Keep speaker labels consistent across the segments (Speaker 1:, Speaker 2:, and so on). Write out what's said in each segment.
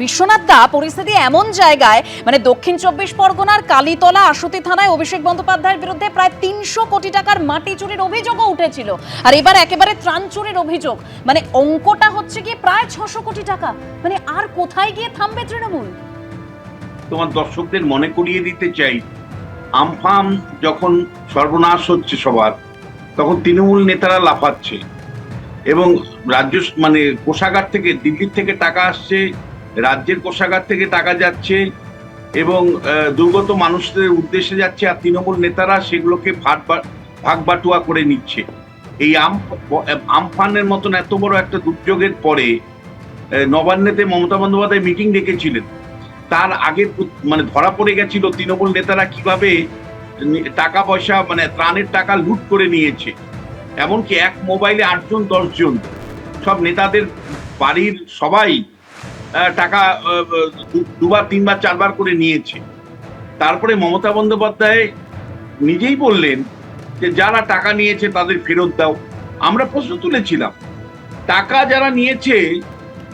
Speaker 1: বিশ্বনাথ দা, পরিস্থিতি এমন জায়গায়, মানে দক্ষিণ 24 পরগনার কালীতলা আশুতি থানায় অভিষেক বন্দ্যোপাধ্যায়ের বিরুদ্ধে প্রায় 300 কোটি টাকার মাটি চুরির অভিযোগও উঠেছিল, আর এবার একেবারে ত্রাণ চুরির অভিযোগ। মানে অঙ্কটা হচ্ছে কি প্রায় 600 কোটি টাকা। মানে আর কোথায় গিয়ে থামবে তৃণমূল?
Speaker 2: তোমার দর্শকদের মনে করিয়ে দিতে চাই, আমফান যখন সর্বনাশ হচ্ছে সবার, তখন তৃণমূল নেতারা লাফাচ্ছে এবং রাজ্য মানে কোষাগার থেকে, দিল্লির থেকে টাকা আসছে, রাজ্যের কোষাগার থেকে টাকা যাচ্ছে এবং দুর্গত মানুষদের উদ্দেশ্যে যাচ্ছে, আর তৃণমূল নেতারা সেগুলোকে ভাগ বাটুয়া করে নিচ্ছে। এই আমফানের মতন এত বড় একটা দুর্যোগের পরে নবান্নেতে মমতা বন্দ্যোপাধ্যায় মিটিং ডেকেছিলেন। তার আগে মানে ধরা পড়ে গেছিল তৃণমূল নেতারা কিভাবে টাকা পয়সা, মানে ত্রাণের টাকা লুট করে নিয়েছে। এমনকি এক মোবাইলে 8 জন 10 জন সব নেতাদের বাড়ির সবাই টাকা দুবার, তিনবার, চারবার করে নিয়েছে। তারপরে মমতা বন্দ্যোপাধ্যায় নিজেই বললেন যে যারা টাকা নিয়েছে তাদের ফেরত দাও। আমরা প্রশ্ন তুলেছিলাম, টাকা যারা নিয়েছে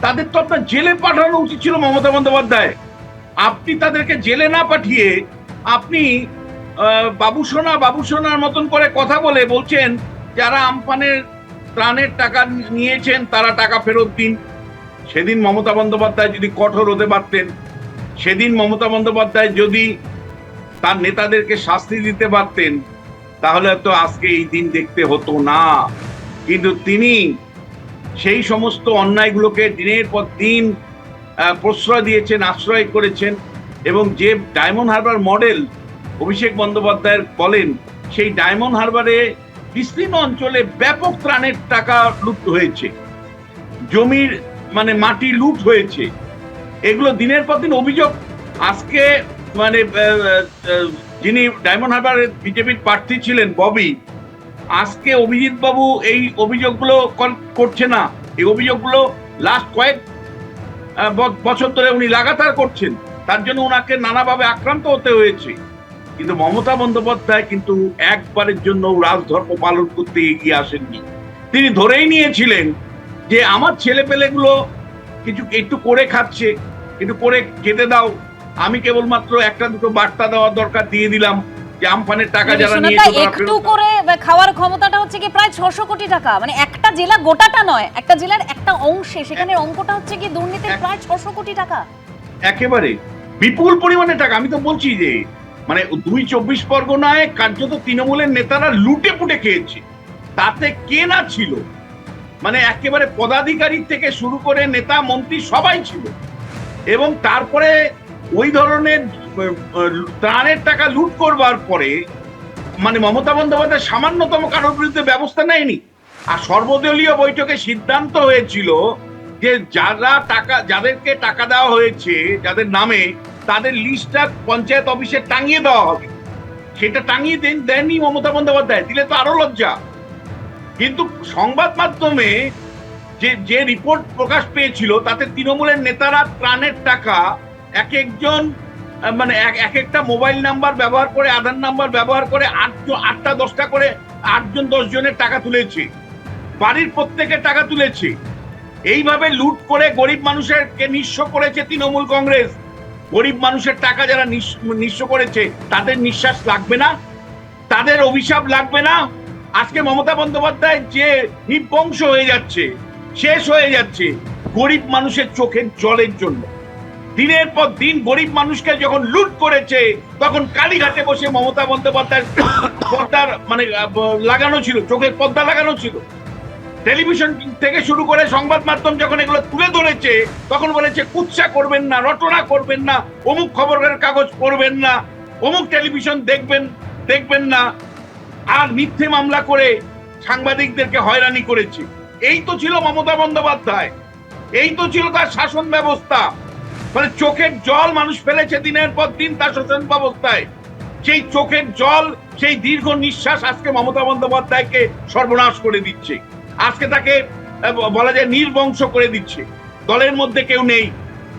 Speaker 2: তাদের তো আপনার জেলে পাঠানো উচিত ছিল মমতা বন্দ্যোপাধ্যায়। আপনি তাদেরকে জেলে না পাঠিয়ে আপনি বাবুসোনার মতন করে কথা বলে বলছেন যারা আমফানের ত্রাণের টাকা নিয়েছেন তারা টাকা ফেরত দিন। সেদিন মমতা বন্দ্যোপাধ্যায় যদি কঠোর হতে পারতেন, সেদিন মমতা বন্দ্যোপাধ্যায় যদি তার নেতাদেরকে শাস্তি দিতে পারতেন, তাহলে তো আজকে এই দিন দেখতে হতো না। কিন্তু তিনি সেই সমস্ত অন্যায়গুলোকে দিনের পর দিন প্রশ্রয় দিয়েছেন, আশ্রয় করেছেন এবং যে ডায়মন্ড হারবার মডেল অভিষেক বন্দ্যোপাধ্যায় বলেন, সেই ডায়মন্ড হারবারে বিস্তীর্ণ অঞ্চলে ব্যাপক ত্রাণের টাকা লুট হয়েছে, জমির মানে মাটি লুট হয়েছে। এগুলো দিনের পর দিন অভিযোগ। আজকে মানে যিনি ডায়মন্ড হারবারের বিজেপির প্রার্থী ছিলেন ববি, আজকে অভিজিৎ বাবু এই অভিযোগগুলো করছে না। এই অভিযোগগুলো লাস্ট কয়েক বছর ধরে উনি লাগাতার করছেন, তার জন্য ওনাকে নানাভাবে আক্রান্ত হতে হয়েছে। কিন্তু মমতা বন্দ্যোপাধ্যায় কিন্তু একবারের জন্য রাজধর্ম পালন করতে এগিয়ে আসেননি। তিনি ধরেই নিয়েছিলেন যে আমার ছেলে পেলেগুলো কিছু একটু করে খাচ্ছে, একটু করে খেতে দাও, আমি কেবলমাত্র একটা দুটো বার্তা দেওয়ার দরকার দিয়ে দিলাম যে আমফানের টাকা যারা নিয়েছে
Speaker 1: একটু করে খাওয়ার ক্ষমতাটা হচ্ছে কি প্রায় 600 কোটি টাকা। মানে একটা জেলা, গোটাটা নয়, একটা জেলার একটা অংশে, সেখানে অঙ্কটা হচ্ছে কি দুর্নীতির প্রায় 600 কোটি টাকা। একেবারে
Speaker 2: বিপুল পরিমাণে টাকা। আমি তো বলছি যে মানে 24 পরগনায় কার্যত তৃণমূলের নেতারা লুটে পুটে খেয়েছে। তাতে কে না ছিল, মানে একেবারে পদাধিকারী থেকে শুরু করে নেতা মন্ত্রী সবাই ছিল। এবং তারপরে ওই ধরনের ত্রাণের টাকা লুট করবার পরে মানে মমতা বন্দ্যোপাধ্যায় সামান্যতম কারোর বিরুদ্ধে ব্যবস্থা নেয়নি। আর সর্বদলীয় বৈঠকে সিদ্ধান্ত হয়েছিল যে যাদেরকে টাকা দেওয়া হয়েছে, যাদের নামে, তাদের লিস্টটা পঞ্চায়েত অফিসে টাঙিয়ে দেওয়া হবে। সেটা টাঙিয়ে দেননি মমতা বন্দ্যোপাধ্যায়, দিলে তো আরো লজ্জা। কিন্তু সংবাদ মাধ্যমে যে রিপোর্ট প্রকাশ পেয়েছিল তাতে তৃণমূলের নেতারা ত্রাণের টাকা এক একজন মানে এক একটা মোবাইল নাম্বার ব্যবহার করে, আধার নাম্বার ব্যবহার করে 8টা 10টা করে 8 জন 10 জনের টাকা তুলেছে, বাড়ির প্রত্যেকের টাকা তুলেছে। এইভাবে লুট করে গরিব মানুষেরকে নিঃস্ব করেছে তৃণমূল কংগ্রেস। গরিব মানুষের টাকা যারা নিঃস্ব করেছে তাদের নিঃশ্বাস লাগবে না, তাদের অভিশাপ লাগবে না। আজকে মমতা বন্দ্যোপাধ্যায় যে নির্বংশ হয়ে যাচ্ছে, শেষ হয়ে যাচ্ছে গরিব মানুষের চোখের জলের জন্য। দিনের পর দিন গরিব মানুষকে যখন লুট করেছে, তখন কালীঘাটে বসে মমতা বন্দ্যোপাধ্যায়ের পর্দার মানে লাগানো ছিল, চোখের পর্দা লাগানো ছিল। টেলিভিশন থেকে শুরু করে সংবাদ মাধ্যম যখন এগুলো তুলে ধরেছে, তখন বলেছে কুৎসা করবেন না, রটনা করবেন না, অমুক খবরের কাগজ পড়বেন না, অমুক টেলিভিশন দেখবেন না, আর মিথ্যে মামলা করে সাংবাদিকদেরকে হয়রানি করেছে। এই তো ছিল মমতা বন্দ্যোপাধ্যায়, এই তো ছিল তার শাসন ব্যবস্থা। মানে চোখের জল মানুষ ফেলেছে দিনের পর দিন তার শাসন ব্যবস্থায়। সেই চোখের জল, সেই দীর্ঘ নিঃশ্বাস আজকে মমতা বন্দ্যোপাধ্যায়কে সর্বনাশ করে দিচ্ছে। আজকে তাকে বলা যায় নির্বংশ করে দিচ্ছে। দলের মধ্যে কেউ নেই,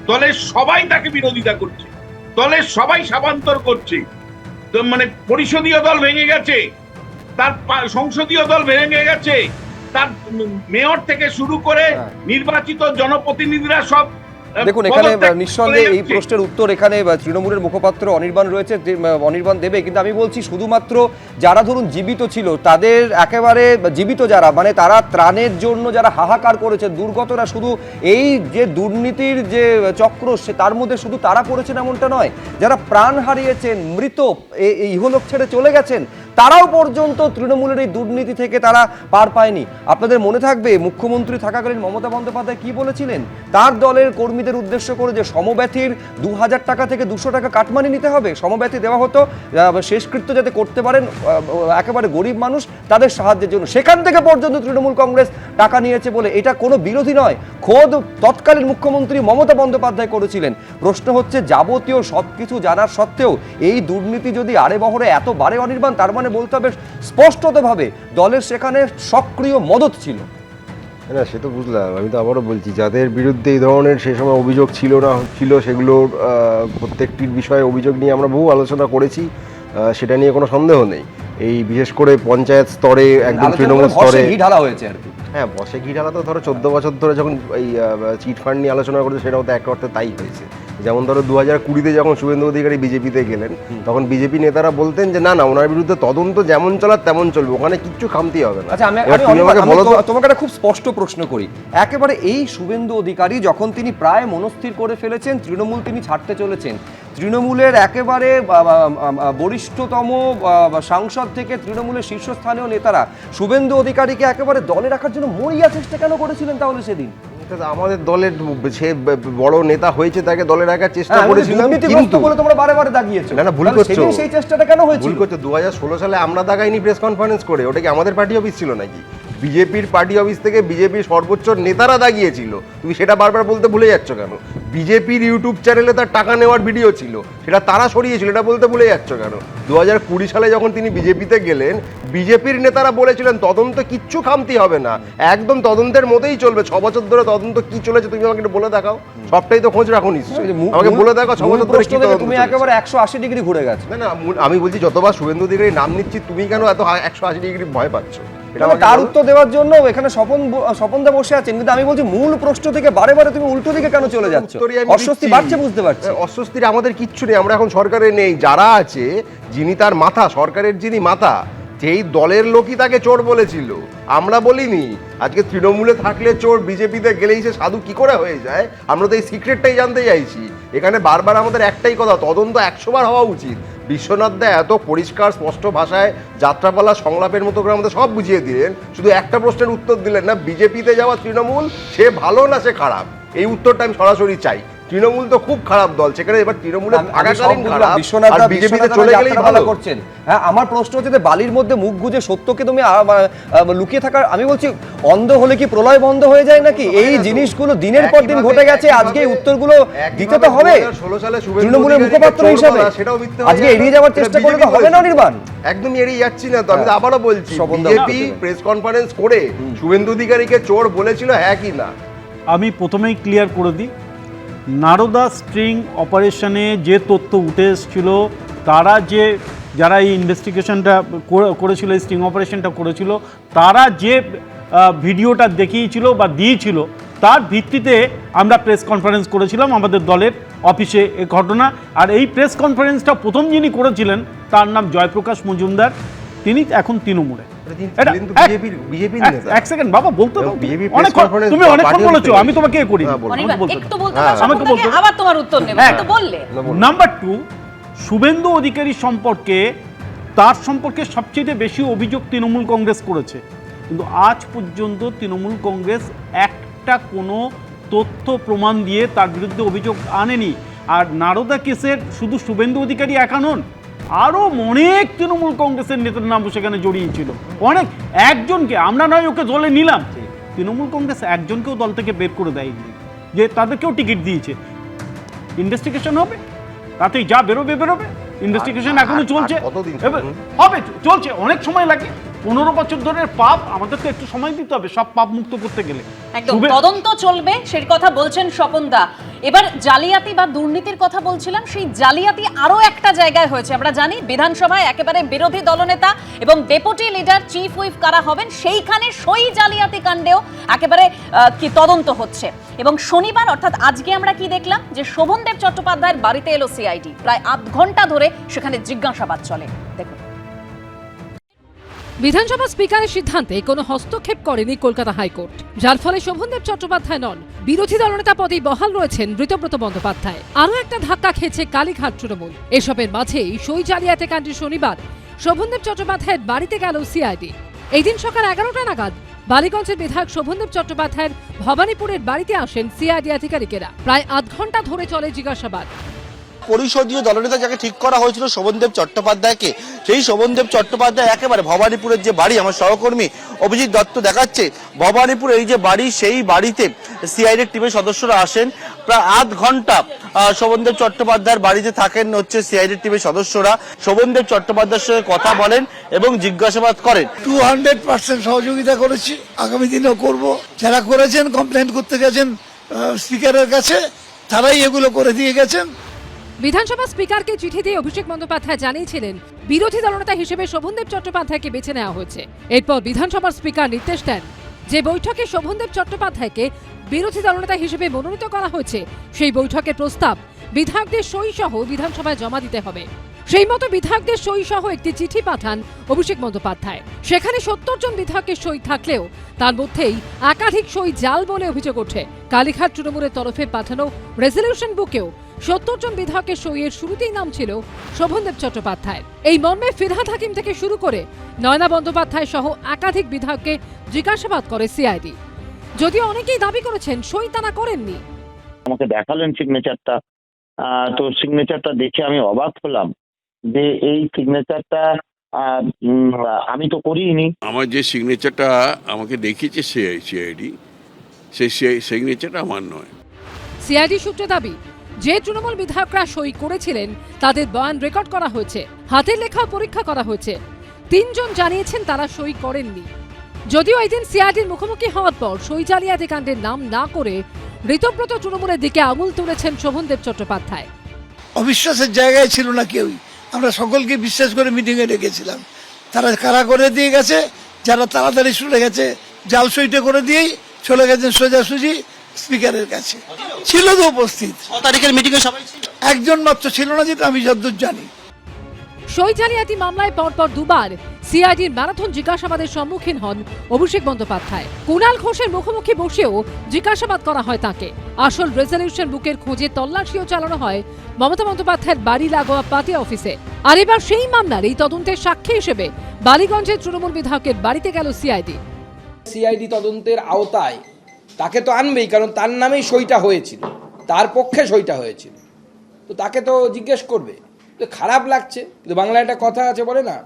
Speaker 2: দলের সবাই তাকে বিরোধিতা করছে, দলের সবাই সাবান্তর করছে। মানে পরিষদীয় দল ভেঙে গেছে, তার সংসদীয় দল ভেঙে গেছে, তার মেয়র থেকে শুরু করে নির্বাচিত জনপ্রতিনিধিরা সব
Speaker 3: দেখুন এখানে
Speaker 2: পদত্যাগ
Speaker 3: নিঃসন্দেহে
Speaker 2: করে
Speaker 3: এই
Speaker 2: যাচ্ছে।
Speaker 3: প্রশ্নের উত্তর এখানে তৃণমূলের মুখপাত্র অনির্বাণ রয়েছে, অনির্বাণ দেবে, কিন্তু আমি বলছি শুধুমাত্র যারা ধরুন জীবিত ছিল তাদের একেবারে জীবিত যারা মানে তারা ত্রাণের জন্য যারা হাহাকার করেছে দুর্গতরা, শুধু এই যে দুর্নীতির যে চক্র তার মধ্যে শুধু তারা পড়েছেন এমনটা নয়, যারা প্রাণ হারিয়েছেন, মৃত এই ইহলোক ছেড়ে চলে গেছেন, তারাও পর্যন্ত তৃণমূলের এই দুর্নীতি থেকে তারা পার পায়নি। আপনাদের মনে থাকবে মুখ্যমন্ত্রী থাকাকালীন মমতা বন্দ্যোপাধ্যায় কি বলেছিলেন তার দলের কর্মীদের উদ্দেশ্য করে, যে সমব্যথীর 2000 টাকা থেকে 200 টাকা কাটমানি নিতে হবে, সমব্যথী দেওয়া হতো শেষকৃত্য যাতে করতে পারেন একেবারে গরিব মানুষ তাদের সাহায্যের জন্য, সেখান থেকে পর্যন্ত তৃণমূল কংগ্রেস টাকা নিয়েছে বলে এটা কোনো বিরোধী নয়, খোদ তৎকালীন মুখ্যমন্ত্রী মমতা বন্দ্যোপাধ্যায় করেছিলেন। প্রশ্ন হচ্ছে যাবতীয় সবকিছু জানার সত্ত্বেও এই দুর্নীতি যদি আরে বহরে এত বারে অনির্বাণ, তার মানে বলতে হবে স্পষ্টতভাবে দলের সেখানে সক্রিয় মদত ছিল।
Speaker 4: না সে তো বুঝলাম, আমি তো আবারও বলছি যাদের বিরুদ্ধে এই ধরনের সেই সময় অভিযোগ ছিল না ছিল সেগুলোর প্রত্যেকটির বিষয়ে অভিযোগ নিয়ে আমরা বহু আলোচনা করেছি, সেটা নিয়ে কোনো সন্দেহ নেই। এই বিশেষ করে পঞ্চায়েত স্তরে একদম তৃণমূল স্তরে
Speaker 3: ঘি ঢালা হয়েছে আর কি।
Speaker 4: হ্যাঁ বসে ঘি ঢালা তো ধরো 14 বছর ধরে যখন এই চিট ফান্ড নিয়ে আলোচনা করেছে সেটাও তো এক অর্থে তাই হয়েছে। যেমন ধরো 2020-তে যখন শুভেন্দু অধিকারী বিজেপিতে গেলেন তখন বিজেপি নেতারা বলতেন যে না না ওনার বিরুদ্ধে তদন্ত যেমন চলার তেমন চলবে, ওখানে কিচ্ছু খামতি হবে না।
Speaker 3: আচ্ছা
Speaker 4: এবার তুমি আমাকে বলো তো,
Speaker 3: তোমাকে একটা খুব স্পষ্ট প্রশ্ন করি, একেবারে এই শুভেন্দু অধিকারী যখন তিনি প্রায় মনস্থির করে ফেলেছেন তৃণমূল তিনি ছাড়তে চলেছেন, তৃণমূলের একেবারে বরিষ্ঠতম সাংসদ থেকে তৃণমূলের শীর্ষস্থানীয় নেতারা শুভেন্দু অধিকারীকে একেবারে দলে রাখার জন্য মরিয়া চেষ্টা কেন করেছিলেন তাহলে সেদিন?
Speaker 4: এটা তো আমাদের দলের সে বড় নেতা হয়েছে তাকে দলে রাখার চেষ্টা করেছিলাম,
Speaker 3: কিন্তু বলে তোমরা বারে বারে দাগিয়েছো।
Speaker 4: না না ভুল
Speaker 3: তাহলে
Speaker 4: করছো,
Speaker 3: সেদিন সেই চেষ্টাটা কেন হয়েছিল?
Speaker 4: ভুল করছো। 2016 সালে আমরা দাগাইনি প্রেস কনফারেন্স করে, ওটা কি আমাদের পার্টি অফিস ছিল নাকি? বিজেপির পার্টি অফিস থেকে বিজেপির সর্বোচ্চ নেতারা দাগিয়েছিল, তুমি সেটা বারবার বলতে ভুলে যাচ্ছ কেন? বিজেপির ইউটিউব চ্যানেলে তার টাকা নেওয়ার ভিডিও ছিল, সেটা তারা সরিয়েছিল, এটা বলতে ভুলে যাচ্ছ কেন? 2020 সালে যখন তিনি বিজেপিতে গেলেন বিজেপির নেতারা বলেছিলেন তদন্ত কিচ্ছু খামতি হবে না, একদম তদন্তের মতোই চলবে, 6 বছর ধরে তদন্ত কি চলেছে তুমি আমাকে একটু বলে দেখাও, সবটাই তো খোঁজ রাখো নিশ্চয়ই, আমাকে বলে দেখাও 6 বছর ধরে কি তদন্ত
Speaker 3: তুমি
Speaker 4: চলেছে।
Speaker 3: একেবারে 180 ডিগ্রি ঘুরে গেছো।
Speaker 4: না না আমি বলছি যতবার শুভেন্দু অধিকারী নাম নিচ্ছি তুমি কেন এত 180 ডিগ্রি ভয় পাচ্ছ? এটা আমাকে
Speaker 3: তার
Speaker 4: বলো।
Speaker 3: উত্তর দেওয়ার জন্য এখানে স্বপনদা বসে আছেন, কিন্তু আমি বলছি মূল প্রশ্ন থেকে বারে বারে তুমি উল্টো দিকে কেন চলে যাচ্ছ?
Speaker 4: উত্তরই আমি
Speaker 3: অস্বস্তি
Speaker 4: দিচ্ছি।
Speaker 3: বাড়ছে বুঝতে পারছি।
Speaker 4: অস্বস্তির আমাদের কিচ্ছু নেই, আমরা এখন সরকারে নেই, যারা আছে যিনি তার মাথা, সরকারের যিনি মাথা, যেই দলের লোকই তাকে চোর বলেছিল, আমরা বলিনি। আজকে তৃণমূলে থাকলে চোর, বিজেপিতে গেলেই সে সাধু কি করে হয়ে যায়, আমরা তো এই সিক্রেটটাই জানতে চাইছি। এখানে বারবার আমাদের একটাই কথা, তদন্ত 100 বার হওয়া উচিত। বিশ্বনাথ দা এত পরিষ্কার স্পষ্ট ভাষায় যাত্রাপালা সংলাপের মতো করে আমাদের সব বুঝিয়ে দিলেন, শুধু একটা প্রশ্নের উত্তর দিলেন না, বিজেপিতে যাওয়া তৃণমূল সে ভালো না সে খারাপ, এই উত্তরটা আমি সরাসরি চাই। তৃণমূল তো খুব খারাপ দল, সেখানে এবার তৃণমূলে থাকাকালীন খারাপ আর বিজেপিতে চলে গেলেই ভালো
Speaker 3: করছেন। হ্যাঁ, আমার প্রশ্ন হচ্ছে যে বালির মধ্যে মুখ গুজে সত্যকে তুমি লুকিয়ে থাকার, আমি বলছি অন্ধ হলে কি প্রলয় বন্ধ হয়ে যায় নাকি? এই জিনিসগুলো দিনের পর দিন ঘটে গেছে, আজকে এই উত্তরগুলো দিতে তো হবে। তৃণমূলের মুখপাত্র হিসাবে আজকে এড়িয়ে যাওয়ার চেষ্টা করলে তো হবে না নির্বাণ।
Speaker 4: একদম এড়িয়ে যাচ্ছি না তো, আমি তো আবারও বলছি বিজেপি প্রেস কনফারেন্স করে শুভেন্দু অধিকারীকে চোর বলেছিল, হ্যাঁ কি না?
Speaker 5: আমি প্রথমেই ক্লিয়ার করে দিই, নারদা স্ট্রিং অপারেশনে যে তথ্য উঠে এসেছিল, যারা এই ইনভেস্টিগেশনটা করেছিল, এই স্ট্রিং অপারেশনটা করেছিল, তারা যে ভিডিওটা দেখিয়েছিল বা দিয়েছিল তার ভিত্তিতে আমরা প্রেস কনফারেন্স করেছিলাম আমাদের দলের অফিসে এ ঘটনা। আর এই প্রেস কনফারেন্সটা প্রথম যিনি করেছিলেন তার নাম জয়প্রকাশ মজুমদার, তিনি এখন তৃণমূলে। এক সেকেন্ড বাবা, বলতে দাও, তুমি অনেকক্ষণ বলেছো, আমি তোমাকে এ করি
Speaker 1: আবার তোমার উত্তর নেব, তো বললে।
Speaker 5: নাম্বার 2, শুভেন্দু অধিকারী সম্পর্কে, তার সম্পর্কে সবচেয়ে বেশি অভিযোগ তৃণমূল কংগ্রেস করেছে, কিন্তু আজ পর্যন্ত তৃণমূল কংগ্রেস একটা কোনো তথ্য প্রমাণ দিয়ে তার বিরুদ্ধে অভিযোগ আনেনি। আর নারদা কেসের শুধু শুভেন্দু অধিকারী একা নন, আরও অনেক তৃণমূল কংগ্রেসের নেতার নাম সেখানে জড়িয়েছিল, অনেক। একজনকে আমরা নয় ওকে দলে নিলাম, তৃণমূল কংগ্রেস একজনকেও দল থেকে বের করে দেয়নি, যে তাদেরকেও টিকিট দিয়েছে। ইনভেস্টিগেশন হবে, তাতে যা বেরোবে, ইনভেস্টিগেশন এখনো চলছে, হবে, চলছে, অনেক সময় লাগে। 15 বছর ধরে পাপ, আমাদেরকে একটু সময় দিতে হবে সব পাপ মুক্ত করতে গেলে।
Speaker 1: একদম তদন্ত চলবে সেই কথা বলছেন স্বপনদা। এবার জালিয়াতি বা দুর্নীতির কথা বলছিলাম, সেই জালিয়াতি আরো একটা জায়গায় হয়েছে। আমরা জানি বিধানসভায় একেবারে বিরোধী দলনেতা এবং ডেপুটি লিডার চিফ হুইপ কারা হবেন সেইখানে সই জালিয়াতি কাণ্ডেও একেবারে কি তদন্ত হচ্ছে। এবং শনিবার অর্থাৎ আজকে আমরা কি দেখলাম, যে শোভনদেব চট্টোপাধ্যায়ের বাড়িতে এলো সিআইডি, প্রায় আধ ঘন্টা ধরে সেখানে জিজ্ঞাসাবাদ চলে। দেখুন,
Speaker 6: বিধানসভা স্পিকারের সিদ্ধান্তে কোনো হস্তক্ষেপ করেনি কলকাতা হাইকোর্ট, যার ফলে শোভনদেব চট্টোপাধ্যায় নন, বিরোধী দলনেতা পদেই বহাল রয়েছেন ঋতব্রত বন্দ্যোপাধ্যায়। আরও একটা ধাক্কা খেয়েছে কালীঘাট তৃণমূল। এসবের মাঝেই সই জালিয়াতি কাণ্ডে শনিবার শোভনদেব চট্টোপাধ্যায়ের বাড়িতে গেল সিআইডি। এই দিন সকাল 11টা নাগাদ বালিগঞ্জের বিধায়ক শোভনদেব চট্টোপাধ্যায়ের ভবানীপুরের বাড়িতে আসেন সিআইডি আধিকারিকেরা। প্রায় আধ ঘন্টা ধরে চলে জিজ্ঞাসাবাদ।
Speaker 7: পরিষদীয় দলনেতা যাকে ঠিক করা হয়েছিল শোভনদেব চট্টোপাধ্যায়কে, সেই শোভনদেব চট্টোপাধ্যায় একেবারে ভবানীপুরের যে বাড়ি, আমার সহকর্মী অভিজিৎ দত্ত দেখাচ্ছে ভবানীপুর এই যে বাড়ি, সেই বাড়িতে সিআইডির টিমের সদস্যরা আসেন। প্রায় আধ ঘন্টা শোভনদেব চট্টোপাধ্যায়ের বাড়িতে থাকেন হচ্ছে সিআইডির টিমের সদস্যরা। শোভনদেব চট্টোপাধ্যায়ের সঙ্গে কথা বলেন এবং জিজ্ঞাসাবাদ করেন।
Speaker 8: 200% সহযোগিতা করেছি, আগামী দিনেও করব। যারা করেছেন, কমপ্লেন করতে গেছেন স্পিকারের কাছে, তারাই এগুলো করে দিয়ে গেছেন।
Speaker 6: বিধানসভা স্পিকারকে চিঠি দিয়ে অভিষেক বন্দ্যোপাধ্যায় জানিয়েছিলেন বিরোধী দলনেতা হিসেবে শোভনদেব চট্টোপাধ্যায়কে বেছে নেওয়া হয়েছে। এরপর বিধানসভার স্পিকার নির্দেশ দেন যে বৈঠকে শোভনদেব চট্টোপাধ্যায়কে বিরোধী দলনেতা হিসেবে মনোনীত করা হয়েছে, সেই বৈঠকের প্রস্তাব বিধায়কদের সই সহ বিধানসভায় জমা দিতে হবে। সেই মতো বিধায়কদের সই সহ একটি চিঠি পাঠান অভিষেক বন্দ্যোপাধ্যায়। সেখানে 70 জন বিধায়কের সই থাকলেও তার মধ্যেই একাধিক সই জাল বলে অভিযোগ ওঠে। কালীঘাট তৃণমূলের তরফে পাঠানো রেজলিউশন বুকেও 70 জন বিধায়কের সইয়ের শুরুতেই নাম ছিল শোভনদেব চট্টোপাধ্যায়। এই মর্মে ফিরহাদ হাকিম থেকে শুরু করে নয়না বন্দ্যোপাধ্যায় সহ একাধিক বিধায়ককে জিজ্ঞাসাবাদ করে সিআইডি। যদিও অনেকেই দাবি করেছেন সই তারা করেননি।
Speaker 9: আমাকে দেখালেন সিগনেচারটা, তো সিগনেচারটা দেখে আমি অবাক হলাম যে এই সিগনেচারটা আমি তো করিনি।
Speaker 10: আমার যে সিগনেচারটা আমাকে দেখিয়েছে সিআইডি, সেই সিগনেচারটা আমার নয়।
Speaker 6: সিআইডি সূত্রে দাবি, যে তৃণমূল বিধায়করা সই করেছিলেন তাদের বয়ান রেকর্ড করা হয়েছে, হাতের লেখা পরীক্ষা করা হয়েছে। 3 জন জানিয়েছেন তারা সই করেননি। যদিও এদিন সিআইডির মুখোমুখি হওয়ার পর সই জালিয়াতি কাণ্ডের নাম না করে ঋতব্রত তৃণমূলের দিকে আঙুল তুলেছেন শোভনদেব চট্টোপাধ্যায়।
Speaker 8: অবিশ্বাসের জায়গায় ছিল না কেউই, আমরা সকলকে বিশ্বাস করে মিটিংয়ে ডেকেছিলাম। তারা কারা করে দিয়ে গেছে, যারা তাড়াতাড়ি চলে গেছে জাল সইটা করে দিয়েই চলে গেছেন সোজাসুজি স্পিকারের কাছে। ছিল তো উপস্থিত,
Speaker 7: তারিখের মিটিংয়ে সবাই ছিল,
Speaker 8: একজন মাত্র ছিল না, যেটা আমি যতদূর জানি।
Speaker 6: সই জালিয়াতি মামলায় পরপর দুবার সিআইডির ম্যারাথন জিজ্ঞাসাবাদের সম্মুখীন হন অভিষেক বন্দ্যোপাধ্যায়। কুণাল ঘোষের মুখোমুখি বসেও জিজ্ঞাসাবাদ করা হয় তাকে। আসল রেজলিউশন বুকের খোঁজে তল্লাশিও চালানো হয় মমতা বন্দ্যোপাধ্যায়ের বাড়ি লাগোয়া পার্টি অফিসে। আর এবার সেই মামলার এই তদন্তের সাক্ষী হিসেবে বালিগঞ্জের তৃণমূল বিধায়কের বাড়িতে গেল সিআইডি।
Speaker 11: সিআইডি তদন্তের আওতায় তাকে তো আনবেই, কারণ তার নামেই সইটা হয়েছিল, তার পক্ষে সইটা হয়েছিল, তো তাকে তো জিজ্ঞেস করবে। তো খারাপ লাগছে, কিন্তু বাংলায় একটা কথা আছে, বলে না,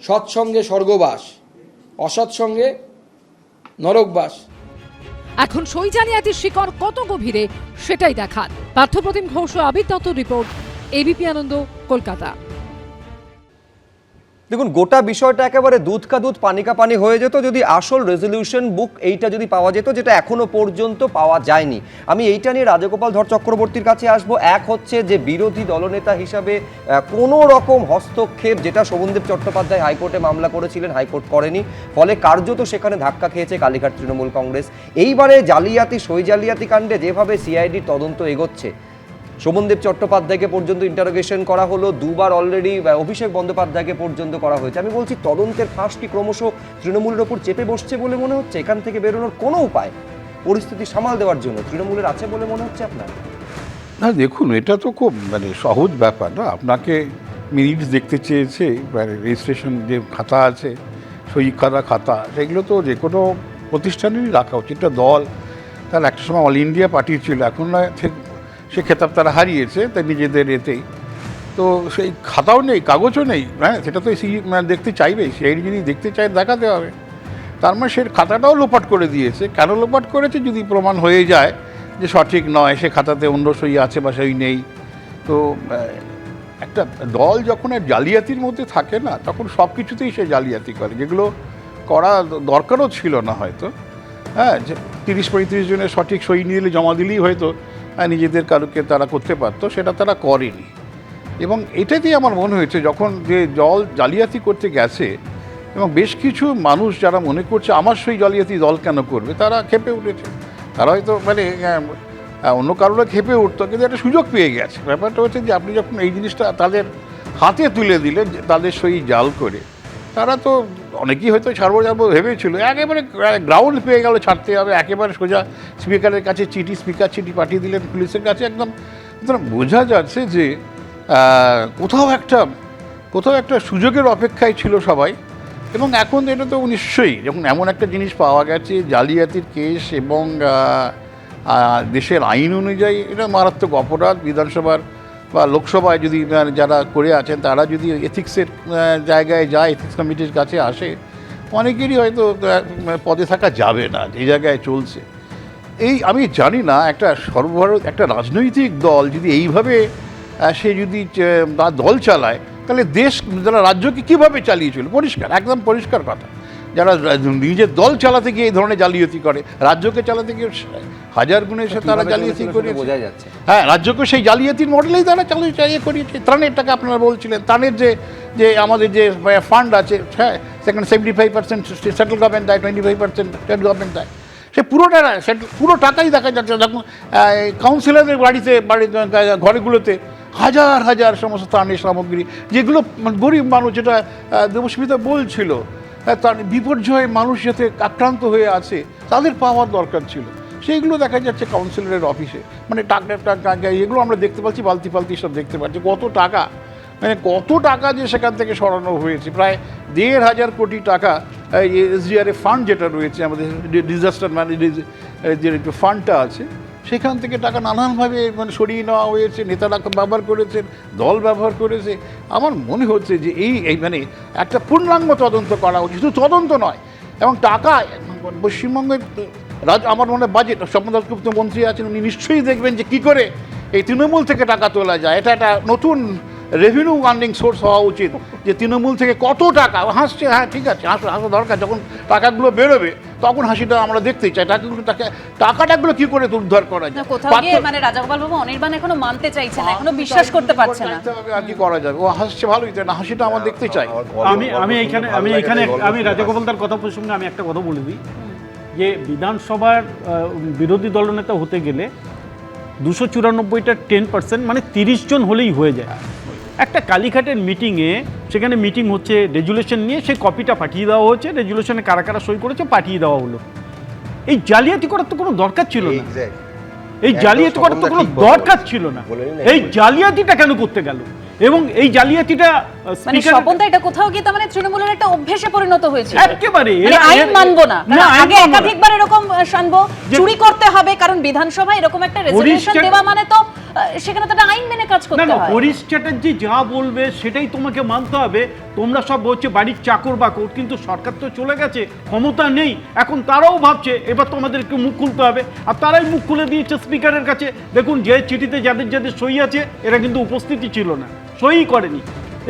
Speaker 11: সৎসঙ্গে স্বর্গবাস, অসৎসঙ্গে নরকবাস।
Speaker 6: এখন সই জালিয়াতির শিকড় কত গভীরে সেটাই দেখার। পার্থপ্রতিম ঘোষ ও আবির দত্তর রিপোর্ট, এবিপি আনন্দ, কলকাতা।
Speaker 3: দেখুন, গোটা বিষয়টা একেবারে দুধ কা দুধ পানি কা পানি হয়ে যেত যদি আসল রেজলিউশন বুক এইটা যদি পাওয়া যেত, যেটা এখনো পর্যন্ত পাওয়া যায়নি। আমি এইটা নিয়ে রাজগোপাল ধর চক্রবর্তীর কাছে আসব। এক হচ্ছে যে বিরোধী দলনেতা হিসাবে কোনো রকম হস্তক্ষেপ, যেটা শোভনদেব চট্টোপাধ্যায় হাইকোর্টে মামলা করেছিলেন, হাইকোর্ট করেনি, ফলে কার্যত সেখানে ধাক্কা খেয়েছে কালীঘাট তৃণমূল কংগ্রেস। এইবারে জালিয়াতি, সই জালিয়াতি কাণ্ডে যেভাবে সিআইডির তদন্ত এগোচ্ছে, শোভনদেব চট্টোপাধ্যায়কে পর্যন্ত ইন্টারোগেশন করা হলো, 2 বার অলরেডি অভিষেক বন্দ্যোপাধ্যায়কে পর্যন্ত করা হয়েছে। আমি বলছি, তদন্তের ফাঁস কি ক্রমশ তৃণমূলের ওপর চেপে বসছে বলে মনে হচ্ছে? এখান থেকে বেরোনোর কোনো উপায় পরিস্থিতি সামাল দেওয়ার জন্য তৃণমূলের আছে বলে মনে হচ্ছে আপনার?
Speaker 12: না দেখুন, এটা তো খুব সহজ ব্যাপার না। আপনাকে মিনিটস দেখতে চেয়েছে, রেজিস্ট্রেশন যে খাতা আছে, সই করা খাতা, সেগুলো তো যে কোনো প্রতিষ্ঠানেরই রাখা উচিত। এটা দল, তার একটা সময় অল ইন্ডিয়া পার্টি ছিল, এখন না সে খেতাব তারা হারিয়েছে, তাই নিজেদের এতেই তো সেই খাতাও নেই, কাগজও নেই। হ্যাঁ, সেটা তো দেখতে চাইবেই, সেই যদি দেখতে চায় দেখাতে হবে। তার মানে সে খাতাটাও লোপাট করে দিয়েছে। কেন লোপাট করেছে যদি প্রমাণ হয়ে যায় যে সঠিক নয়, সে খাতাতে অন্য সই আছে বা সই নেই, তো একটা দল যখন আর জালিয়াতির মধ্যে থাকে না, তখন সব কিছুতেই সে জালিয়াতি করে, যেগুলো করা দরকারও ছিল না হয়তো। হ্যাঁ, যে 30-35 জনের সঠিক সই নিয়ে জমা দিলেই হয়তো নিজেদের কারুকে তারা করতে পারতো, সেটা তারা করেনি। এবং এটাতেই আমার মনে হয়েছে যখন যে দল জালিয়াতি করতে গেছে এবং বেশ কিছু মানুষ যারা মনে করছে আমার সই জালিয়াতি দল কেন করবে, তারা ক্ষেপে উঠেছে। তারা হয়তো মানে অন্য কারোরা ক্ষেপে উঠতো, কিন্তু একটা সুযোগ পেয়ে গেছে। ব্যাপারটা হচ্ছে যে আপনি যখন এই জিনিসটা তাদের হাতে তুলে দিলেন, তাদের সই জাল করে, তারা তো অনেকেই হয়তো ছাড়বো ভেবেছিল, একেবারে গ্রাউন্ড পেয়ে গেল ছাড়তে হবে, একেবারে সোজা স্পিকারের কাছে স্পিকার চিঠি পাঠিয়ে দিলেন পুলিশের কাছে। একদম বোঝা যাচ্ছে যে কোথাও একটা সুযোগের অপেক্ষায় ছিল সবাই। এবং এখন এটা তো নিশ্চয়ই যখন এমন একটা জিনিস পাওয়া গেছে, জালিয়াতির কেস, এবং দেশের আইন অনুযায়ী এটা মারাত্মক অপরাধ। বিধানসভার বা লোকসভায় যদি যারা করে আছেন তারা যদি এথিক্সের জায়গায় যায়, এথিক্স কমিটির কাছে আসে, অনেকেরই হয়তো পদে থাকা যাবে না যে জায়গায় চলছে। এই আমি জানি না একটা সর্বভারত একটা রাজনৈতিক দল যদি এইভাবে সে যদি তার দল চালায়, তাহলে দেশ যারা রাজ্যকে কীভাবে চালিয়েছিল, পরিষ্কার, একদম পরিষ্কার কথা। যারা নিজের দল চালাতে গিয়ে এই ধরনের জালিয়াতি করে, রাজ্যকে চালাতে গিয়ে হাজার গুণে সে তারা জালিয়াতি করে
Speaker 3: বোঝা যাচ্ছে।
Speaker 12: হ্যাঁ, রাজ্যকে সেই জালিয়াতির মডেলেই তারা চালিয়ে করিয়েছে। ত্রাণের টাকা আপনারা বলছিলেন, ত্রাণের যে আমাদের যে ফান্ড আছে, হ্যাঁ, সেখানে 75% সেন্ট্রাল গভর্নমেন্ট দেয়, 25% স্টেট গভর্নমেন্ট দেয়। সে পুরো টাকাই দেখা যাচ্ছে। যখন কাউন্সিলরদের ঘরেগুলোতে হাজার হাজার সমস্ত ত্রাণের সামগ্রী, যেগুলো গরিব মানুষ, যেটা দেবস্মিতা বলছিল, তার বিপর্যয়ে মানুষ যাতে আক্রান্ত হয়ে আছে তাদের পাওয়ার দরকার ছিল, সেইগুলো দেখা যাচ্ছে কাউন্সিলরের অফিসে। মানে টাকা এগুলো আমরা দেখতে পাচ্ছি, বালতি সব দেখতে পাচ্ছি। কত টাকা যে সেখান থেকে সরানো হয়েছে, প্রায় 1,500 কোটি টাকা। এসডিআরএফ ফান্ড যেটা রয়েছে, আমাদের ডিজাস্টার ম্যানেজমেন্ট যে ফান্ডটা আছে, সেখান থেকে টাকা নানানভাবে সরিয়ে নেওয়া হয়েছে, নেতারা ব্যবহার করেছেন, দল ব্যবহার করেছে। আমার মনে হচ্ছে যে এই একটা পূর্ণাঙ্গ তদন্ত করা উচিত, শুধু তদন্ত নয়। এবং টাকা পশ্চিমবঙ্গের আমার মনে হয় বাজেট, স্বপন দাশগুপ্ত মন্ত্রী আছেন, উনি নিশ্চয়ই দেখবেন যে কী করে এই তৃণমূল থেকে টাকা তোলা যায়। এটা একটা নতুন রেভিনিউ আর্নিং সোর্স হওয়া উচিত, যে তৃণমূল থেকে কত টাকা হাসছে। হ্যাঁ, ঠিক আছে, হাসা দরকার। যখন টাকাগুলো বেরোবে তখন হাসিটা আমরা দেখতেই চাই। টাকাটাগুলো কি করে উদ্ধার করা যায়।
Speaker 1: কোথাও গিয়ে রাজাগোপাল বাবু অনির্বাণ এখনো মানতে চাইছে না, এখনো বিশ্বাস করতে পারছে না।
Speaker 12: আর কি করা যাবে, ও হাসছে ভালোই, তাই না? হাসিটা আমরা দেখতে চাই।
Speaker 5: আমি রাজাগোপালদার কথা প্রসঙ্গে আমি একটা কথা বলে দিই, যে বিধানসভার বিরোধী দলনেতা হতে গেলে 294টা 10%, মানে 30 জন হলেই হয়ে যায়। একটা কালীঘাটের মিটিংয়ে, সেখানে মিটিং হচ্ছে রেজুলেশন নিয়ে, সেই কপিটা পাঠিয়ে দেওয়া হচ্ছে, রেজুলেশনে কারা কারা সই করেছে পাঠিয়ে দেওয়া হলো। এই জালিয়াতি করার তো কোনো দরকার ছিল না, এই জালিয়াতি করার তো কোনো দরকার ছিল না। এই জালিয়াতিটা কেন করতে গেল? এবং এই জালিয়াতিটা
Speaker 1: স্বপনদা, এটা কোথাও গিয়ে তার তৃণমূলের একটা অভ্যেসে পরিণত হয়েছে।
Speaker 5: একেবারে
Speaker 1: আইন মানবো না, আগে একাধিকবার এরকম শানবো, চুরি করতে হবে, কারণ বিধানসভায় এরকম একটা রেজুলেশন দেওয়া মানে তো সেখানে তো আইন মেনে কাজ করতে হয়।
Speaker 5: হরিশ চ্যাটার্জি যা বলবে সেটাই তোমাকে মানতে হবে। তোমরা সব হচ্ছে বাড়ির চাকর বাকর, কিন্তু সরকার তো চলে গেছে, ক্ষমতা নেই। এখন তারাও ভাবছে এবার তোমাদেরকে মুখ খুলতে হবে, আর তারাই মুখ খুলে দিয়েছে স্পিকারের কাছে। দেখুন, যে চিঠিতে যাদের সই আছে, এরা কিন্তু উপস্থিতি ছিল না, সই করেনি।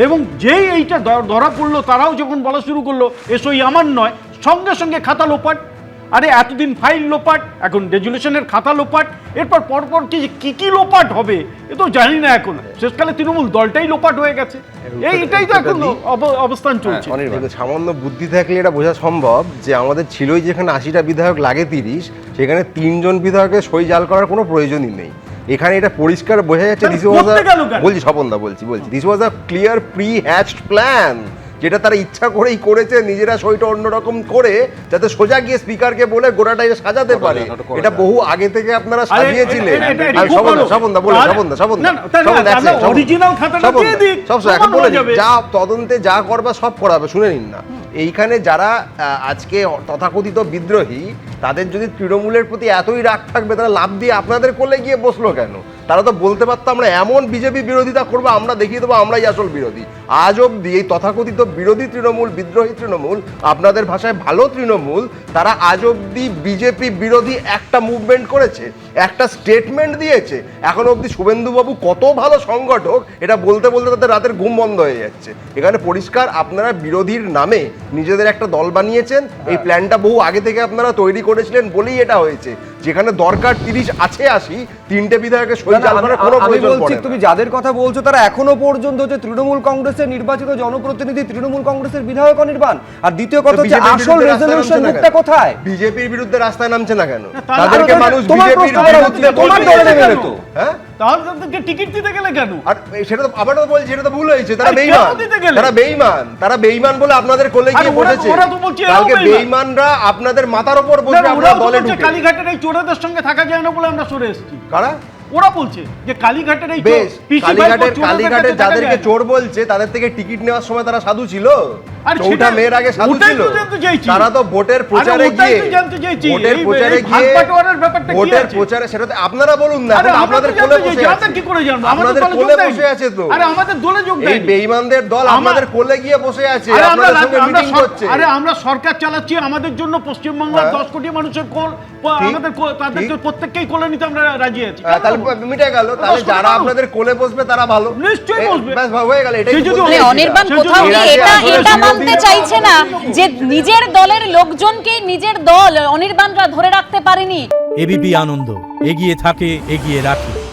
Speaker 5: এবং যেই এইটা ধরা পড়লো, তারাও যখন বলা শুরু করলো এ সই আমার নয়, সঙ্গে সঙ্গে খাতা লোপাট। আরে এতদিন ফাইল লোপাট, এখন রেজুলেশনের খাতা লোপাট, এরপর পরপর কি লোপাট হবে এ তো জানি না। এখন শেষকালে তৃণমূল দলটাই লোপাট হয়ে গেছে। এটাই তো এখন অবস্থান চলছে।
Speaker 4: সামান্য বুদ্ধি থাকলে এটা বোঝা সম্ভব যে আমাদের ছিলই যেখানে 80টা বিধায়ক লাগে 30, সেখানে 3 জন বিধায়কের সই জাল করার কোনো প্রয়োজনই নেই। এখানে এটা পরিষ্কার বোঝা যাচ্ছে, বলছি স্বপনদা, বলছি this was a clear pre hatched plan, যেটা তারা ইচ্ছা করেই করেছে, নিজেরা সইটা অন্যরকম করে যাতে সোজা গিয়ে স্পিকারকে বলে গোটাটা সাজাতে পারে। এটা বহু আগে থেকে আপনারা সাজিয়েছিলেন। যা তদন্তে যা করবা সব করাবে, শুনে নিন না। এইখানে যারা আজকে তথাকথিত বিদ্রোহী, তাদের যদি তৃণমূলের প্রতি এতই রাগ থাকবে, তারা লাভ দিয়ে আপনাদের কোলে গিয়ে বসলো কেন? তারা তো বলতে পারতো আমরা এমন বিজেপি বিরোধিতা করবো, আমরা দেখিয়ে দেবো আমরাই আসল বিরোধী। আজ অব্দি এই তথাকথিত বিরোধী তৃণমূল, বিদ্রোহী তৃণমূল, আপনাদের ভাষায় ভালো তৃণমূল, তারা আজ অব্দি বিজেপি বিরোধী একটা মুভমেন্ট করেছে, একটা স্টেটমেন্ট দিয়েছে? এখন অব্দি শুভেন্দুবাবু কত ভালো সংগঠক এটা বলতে বলতে তাদের রাতের ঘুম বন্ধ হয়ে যাচ্ছে। এখানে পরিষ্কার আপনারা বিরোধীর নামে নিজেদের একটা দল বানিয়েছেন। এই প্ল্যানটা বহু আগে থেকে আপনারা তৈরি করেছিলেন বলেই এটা হয়েছে। যেখানে দরকার 30 আছে 80, 3টে বিধায়কের সই জাল করার কোনো
Speaker 3: আমি
Speaker 4: প্রয়োজন
Speaker 3: বলছি
Speaker 4: পড়ে না।
Speaker 3: তুমি যাদের কথা বলছো তারা এখনো পর্যন্ত হচ্ছে তৃণমূল কংগ্রেসের নির্বাচিত জনপ্রতিনিধি, তৃণমূল কংগ্রেসের বিধায়ক অনির্বাণ। আর দ্বিতীয় কথা হচ্ছে আসল রেজলিউশন বুকটা কোথায়?
Speaker 4: বিজেপির বিরুদ্ধে রাস্তায় নামছে না কেন?
Speaker 5: তাহলে
Speaker 4: তাদেরকে মানুষ
Speaker 3: তোমার
Speaker 4: বিজেপির
Speaker 3: প্রশ্ন করা হচ্ছে, তোমার দলে নেমে
Speaker 5: কেন?
Speaker 3: যেত।
Speaker 4: হ্যাঁ,
Speaker 5: তাহলে তাদেরকে টিকিট দিতে গেলে কেন?
Speaker 4: আর সেটা তো আবার তো বলছি, সেটা তো ভুল হয়েছে। তারা
Speaker 5: আরে কেন
Speaker 4: বেঈমান,
Speaker 5: দিতে গেলে?
Speaker 4: তারা বেঈমান, তারা বেঈমান বলে আপনাদের কোলে গিয়ে
Speaker 5: আরে ওরা-
Speaker 4: বসেছে।
Speaker 5: ওরা তো বলছে এরাও
Speaker 4: কালকে
Speaker 5: বেঈমান।
Speaker 4: বেঈমানরা আপনাদের মাথার উপর
Speaker 5: না,
Speaker 4: বসে
Speaker 5: না,
Speaker 4: আপনার
Speaker 5: ওরাও তো
Speaker 4: দলে
Speaker 5: বলছে
Speaker 4: ঢুকে।
Speaker 5: কালীঘাটের এই চোরেদের সঙ্গে থাকা যায় না বলে আমরা সরে এসেছি।
Speaker 4: কারা?
Speaker 5: ওরা বলছে যে কালীঘাটের এই
Speaker 4: বেশ,
Speaker 5: পিসি ভাইপো
Speaker 4: কালীঘাটের
Speaker 5: চোরেদের কাছে থাকা
Speaker 4: যাদেরকে
Speaker 5: যায় না।
Speaker 4: চোর বলছে তাদের থেকে টিকিট নেওয়ার সময় তারা সাধু ছিল?
Speaker 5: আরে
Speaker 4: চৌঠা
Speaker 5: সেটা-
Speaker 4: মেয়ের আগে সাধু
Speaker 5: ওটাই
Speaker 4: ছিল?
Speaker 5: তো জানতে চাইছি।
Speaker 4: তারা তো ভোটের প্রচারে
Speaker 5: আরে ওটাই
Speaker 4: গিয়ে,
Speaker 5: তো জানতে চাইছি।
Speaker 4: ভোটের
Speaker 5: এই-
Speaker 4: প্রচারে
Speaker 5: এই ভাগ
Speaker 4: গিয়ে,
Speaker 5: বাটোয়ারার ব্যাপারটা কি
Speaker 4: ভোটের
Speaker 5: আছে?
Speaker 4: প্রচারে সেটা তো আপনারা বলুন না।
Speaker 5: আরে
Speaker 4: এখন
Speaker 5: আমরা
Speaker 4: আপনাদের
Speaker 5: তো
Speaker 4: কোলে
Speaker 5: জানতে
Speaker 4: বসে
Speaker 5: চাইছি,
Speaker 4: আছে।
Speaker 5: আমরা কি করে জানবো? আমাদের
Speaker 4: আপনাদের
Speaker 5: দলে যোগ
Speaker 4: কোলে
Speaker 5: দেয়নি।
Speaker 4: বসে আছে তো।
Speaker 5: আরে আমাদের দলে যোগ
Speaker 4: এই
Speaker 5: দেয়নি।
Speaker 4: বেঈমানদের দল
Speaker 5: আমরা-
Speaker 4: আপনাদের কোলে গিয়ে বসে আছে,
Speaker 5: আরে আমরা
Speaker 4: আপনাদের সঙ্গে
Speaker 5: আমরা
Speaker 4: মিটিং
Speaker 5: সর-
Speaker 4: করছে।
Speaker 5: আরে আমরা সরকার চালাচ্ছি, আমাদের জন্য পশ্চিমবাংলার
Speaker 4: হ্যাঁ।
Speaker 5: 10 কোটি মানুষের কোল
Speaker 4: ঠিক,
Speaker 5: আমাদের তাদেরকে
Speaker 4: ঠিক।
Speaker 5: প্রত্যেককেই কোলে নিতে আমরা রাজি আছি।
Speaker 4: তাহলে মিটে গেল। তাহলে
Speaker 5: 10 কোটি
Speaker 4: যারা
Speaker 5: মানুষ।
Speaker 4: আপনাদের কোলে বসবে তারা ভালো,
Speaker 5: নিশ্চয়ই বসবে।
Speaker 4: ব্যাস হয়ে গেল। এটাই
Speaker 5: সে
Speaker 4: তো
Speaker 5: যদি
Speaker 4: বলতে
Speaker 1: মানে
Speaker 4: চাইছি।
Speaker 1: অনির্বাণ
Speaker 5: সে
Speaker 1: কোথাও
Speaker 5: যদি-
Speaker 1: কি
Speaker 4: এরা যে
Speaker 1: এটা
Speaker 4: আসলে
Speaker 1: এটা
Speaker 4: বিরোধী
Speaker 1: মানতে চাইছে না যে নিজের দলের লোকজনকে নিজের দল অনির্বাণরা ধরে রাখতে পারেনি?
Speaker 13: এবিপি আনন্দ, এগিয়ে থাকে, এগিয়ে রাখে।